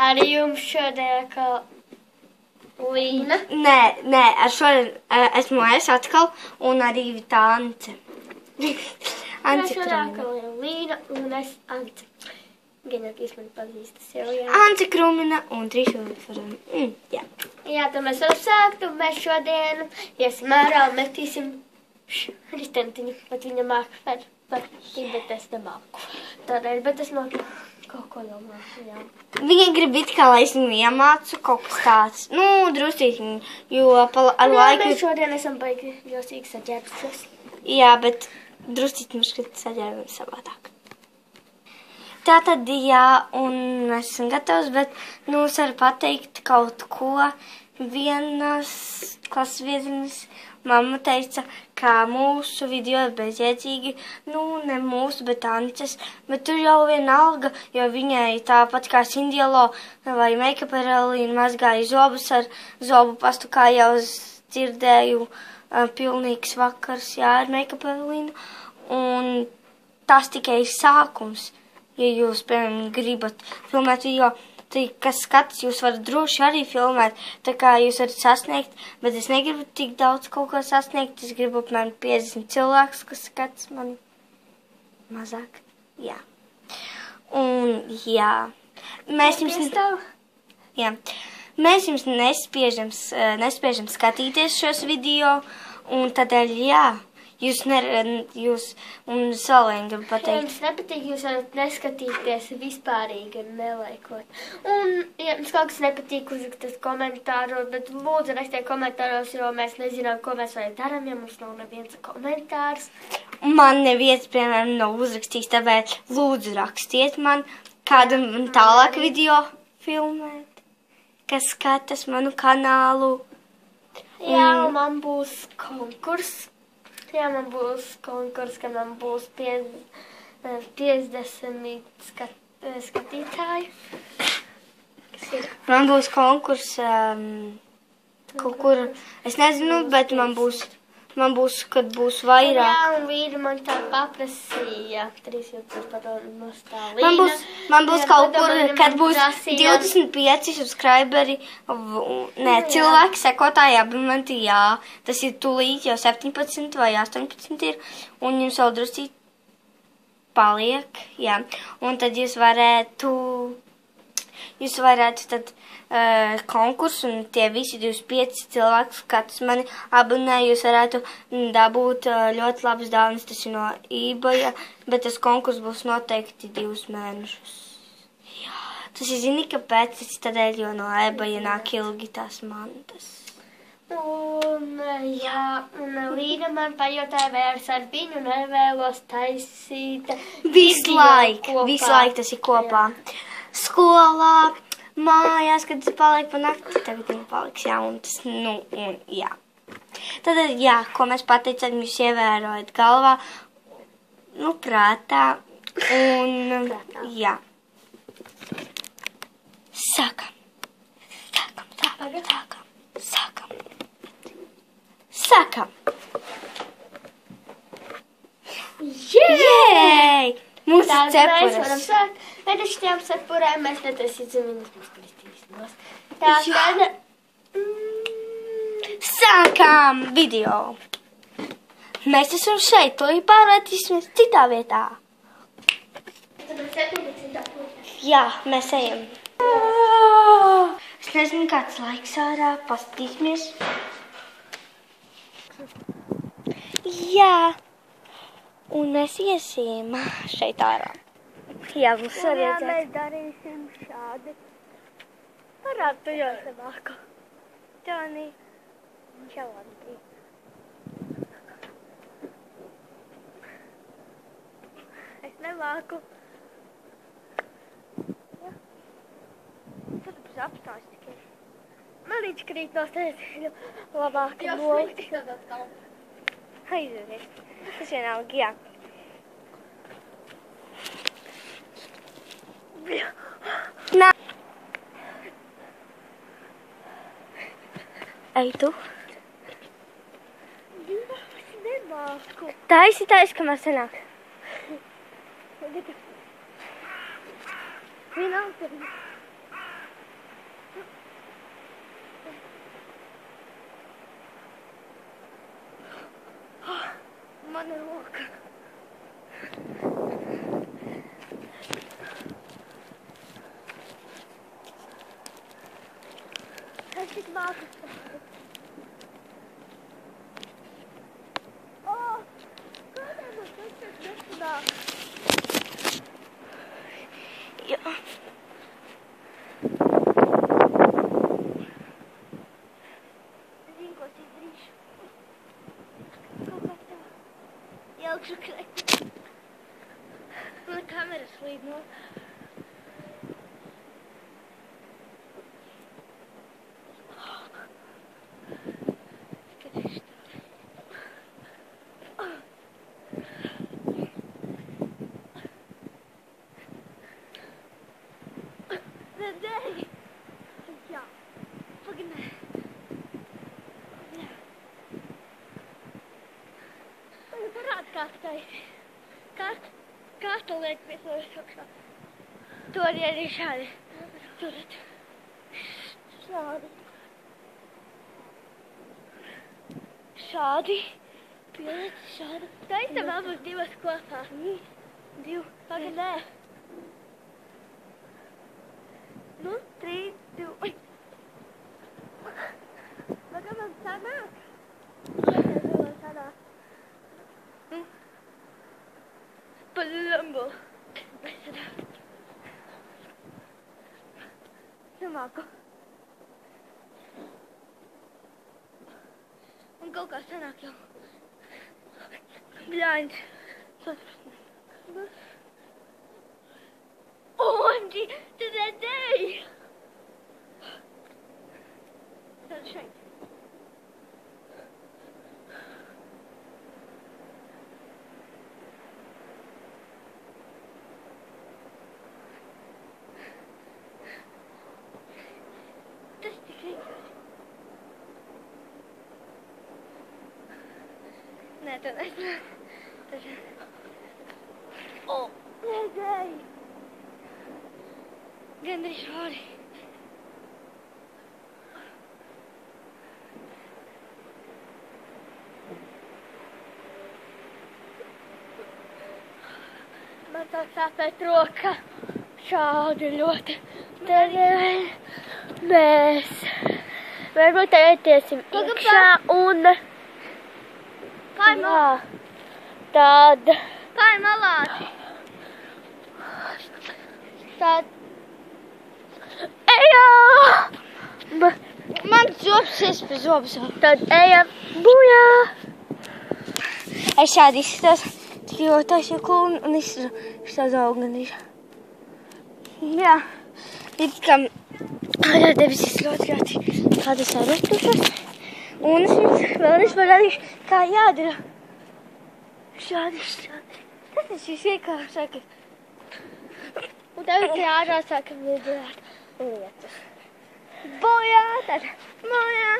Arī jums šodien kā Līna? Nē, ar šodien esmu es atkal un arī tā Ance. Ance Krumina. Līna un es Ance. Gan jau jūs mani pazīstas jau, jā. Ance Krumina un Trīša. Jā. Jā, tad mēs varam sākt, un mēs šodien iesim ārā un metīsim ristentiņu, bet viņa māk bet es nemāku. Tādēļ, bet es māku kaut ko jau māku, jā. Viņa grib it kā, lai es viņu iemācu kaut kas tāds. Drusītiņi, jo ar laiku... Mēs šodien esam baigi josīgi saģērbusies. Jā, bet drusītiņi mums, kad saģērbam savādāk. Tātad, jā, un esmu gatavs, bet, es varu pateikt kaut ko. Vienas klases biedrenes mamma teica, ka mūsu video ir bezjēdzīgi, ne mūsu, bet Ances, bet tur jau vienalga, jo viņai tāpat kā Sindielo vai Make-up Elīna mazgāja zobus ar zobu pastu, kā jau dzirdēju, pilnīgs vakars, jā, ar Make-up Elīnu, un tas tikai sākums, ja jūs, piemēram, gribat filmēt video, kas skats, jūs varat droši arī filmēt, tā kā jūs varat sasniegt, bet es negribu tik daudz kaut ko sasniegt, es gribu apmēram 50 cilvēkus, kas skats mani mazāk, jā. Un, jā, mēs jums nespiežam skatīties šos video, un tādēļ, jā. Jūs un salēn gribu pateikt. Ja jums nepatīk, jūs varat neskatīties vispārīgi un nelaikot. Un, ja jums kaut kas nepatīk, uzrakstiet komentāros, bet lūdzu rakstiet komentāros, jo mēs nezinām, ko mēs vai darām, ja mums nav neviens komentārs. Man neviens, piemēram, nav uzrakstījis, tāpēc lūdzu rakstiet man kādam tālāk video filmēt, kas skatās manu kanālu. Jā, un man būs konkurss. Jā, man būs konkurss, ka man būs 50 skatītāji. Man būs konkurss kaut kur, es nezinu, bet man būs, kad būs vairāk. Jā, un vīri man tā paprasīja, 3 jūtas par nostālīna. Man būs kaut kur, kad būs 25 subscriberi, cilvēki, sekotāji, abonenti, jā. Tas ir tūlīt jau 17 vai 18 ir, un jums vēl drusīt paliek, jā. Un tad jūs varētu tad konkursu, un tie visi 25 cilvēkus, katrs mani abonē, jūs varētu dabūt ļoti labas dāvanas, tas ir no eBay, bet tas konkurss būs noteikti 2 mēnešus. Jā, tas ir, zini, kāpēc, tas ir tādēļ, jo no eBay nāk ilgi tās mantas. Un, jā, un Līna man pajautāja, vai ar viņu nevēlos taisīt visu laiku tas ir kopā. Jā. Skolā, mājās, kad tas paliek pa nakti, tagad viņa paliks, jā, un tas, un jā. Tad, jā, ko mēs pateicām, jūs ievērojat galvā, prātā, un, jā. Sākam. Jej! Mums ir cepures. Mēs varam sākt, bet ar šitām cepurēm mēs netaisīsim viņas mums kristīšanos. Tātad... Sākām video. Mēs esam šeit, lai pārvērtīsimies citā vietā. Tad mēs ejam citā vietā. Jā, mēs ejam. Es nezinu, kāds laiks ārā, paskatīsimies. Jā. Un mēs iesim šeit ārā. Jā, mums var redzēt. Jā, mēs darīsim šādi. Parād, tu jau nemāku. Tāni. Čalandī. Es nemāku. Jā. Tad būs apstāst tikai. Man viņš krīt no stēziņu labāk. Jā, slikti tad atkal. Aizvedies. Tas vienalga, jā. Nā. Ej tu. Es nemāku. Taisi, kamēr sanāk. Vienalga. mana roka. Es tik māku stādu. Kādēļ man tas nesanāk? Jā. Zinu, ko es izdarīšu. Kaut kā tā. Ielikšu kreki. Man kameras līd no. Kā tu liek visos augšā? Tu arī šādi. Turat. Šādi. Šādi. Pieliec šādi. Taisa vēl būs divas kopā. Divu. Pagad, nē. Nu, 3, 2. Pagad, man sanāk. Man sanāk. Palambo. Samāku. Un kaut kā sanāk jau. Bļāņš. OMG, tu redzēji? Tad šeit. Nē, tu nesanāk. O, redzēji. Gandrīz šādi. Man tā sāpēt roka. Šādi ļoti. Tad mēs varbūt tagad iesim iekšā un... Jā, tad... Kā ir malāti? Tad... Ejam! Man zobs iespēj zobs. Tad ejam bujā! Es šādi izskatās, tik ļoti jau kulni un izskatās auganīši. Jā, it kā... Debesis ļoti kādas sarutušas. Un es jums vēlreiz parādīšu, kā jādara. Šādi. Tas ir šis vienkāršākais. Un tagad ārā sākam lidot lietas. Bojā, tad mojā.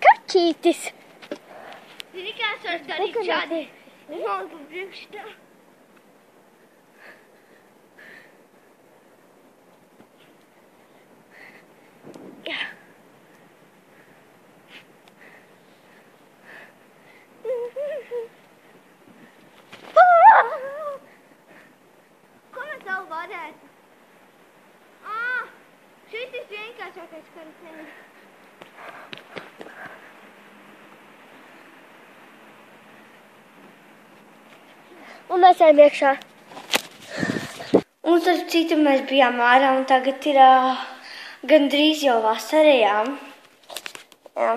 Kaķītis. Zini, kā es varu darīt šādi? Nolgu priekšā. Jā. Ko mēs vēl varētu? Šitis vienkāršākais, ko es nezinu. Un mēs ejam iekšā. Un starp citu mēs bijām ārā un tagad ir... Gandrīz jau vasarējām. Jā.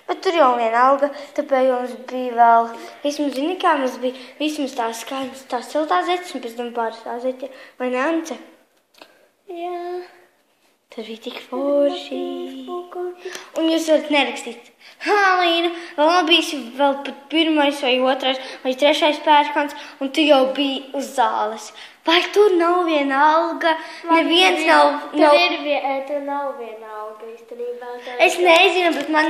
Bet tur jau vienalga, tāpēc mums bija vēl, vismaz zini, kā mums bija, vismaz tās skaņas, tās siltās zeķes un pēc tam pāris tās zeķes, vai ne, Ance? Jā. Tas bija tik forši. Un jūs varat nerakstīt. Halīna, vēl nav bijis vēl pat pirmais vai otrais vai trešais pērkons, un tu jau biji uz zāles. Vai tur nav vienalga? Neviens nav... Tur nav vienalga, īstenībā. Es nezinu, bet man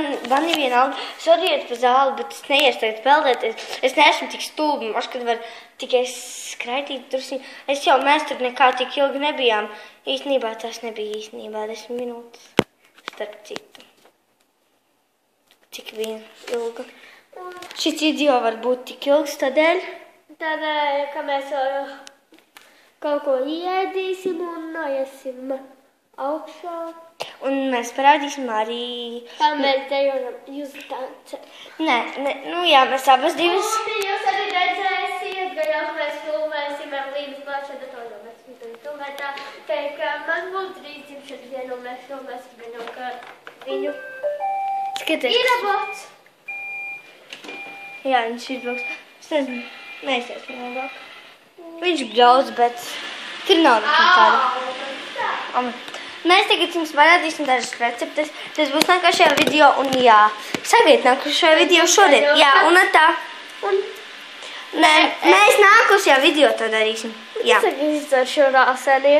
ir vienalga. Es varu iet pa zāli, bet es neiešu tagad peldēties. Es neesmu tik stulbi, kad var tikai skraidīt drusiņu. Mēs tur nekā tik ilgi nebijām. Īstenībā tas nebija 10 minūtes starp citu. cik vien ilga. Šis video var būt tik ilgs tādēļ, ka mēs kaut ko iedīsim un noiesim augšā. Un mēs parādīsim arī... Kā mēs dejojam, jūs tancē. Nē, jā, mēs abas divas... Jūs arī redzēsiet, ka jau mēs filmēsim ar Līnas planšetdatoru, jo mēs viņu filmētā. Ka man būtu drīz dzimšanas dienu, un mēs filmēsim viņu, ka viņu... Skaties. Ir abots. Jā, viņš ir brauks. Es nezinu, neesies viņam braukt. Viņš brauc, bet tur nav nekā tāda. Mēs tagad jums parādīsim dažas receptes. Tas būs nākošajā video un jā. Sagaidiet nākošajā video šodien. Jā, un tā. Nē, mēs nākošajā video to darīsim. Jā. Es izdaršu rāseni.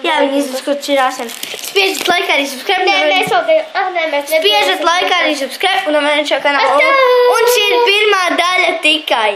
Jā, viņi izdaršu rāseni. Spiežat laikā arī subscribe. Nē, mēs vēl... Spiežat laikā arī subscribe un man šo kanālu. Un šī ir pirmā daļa tikai.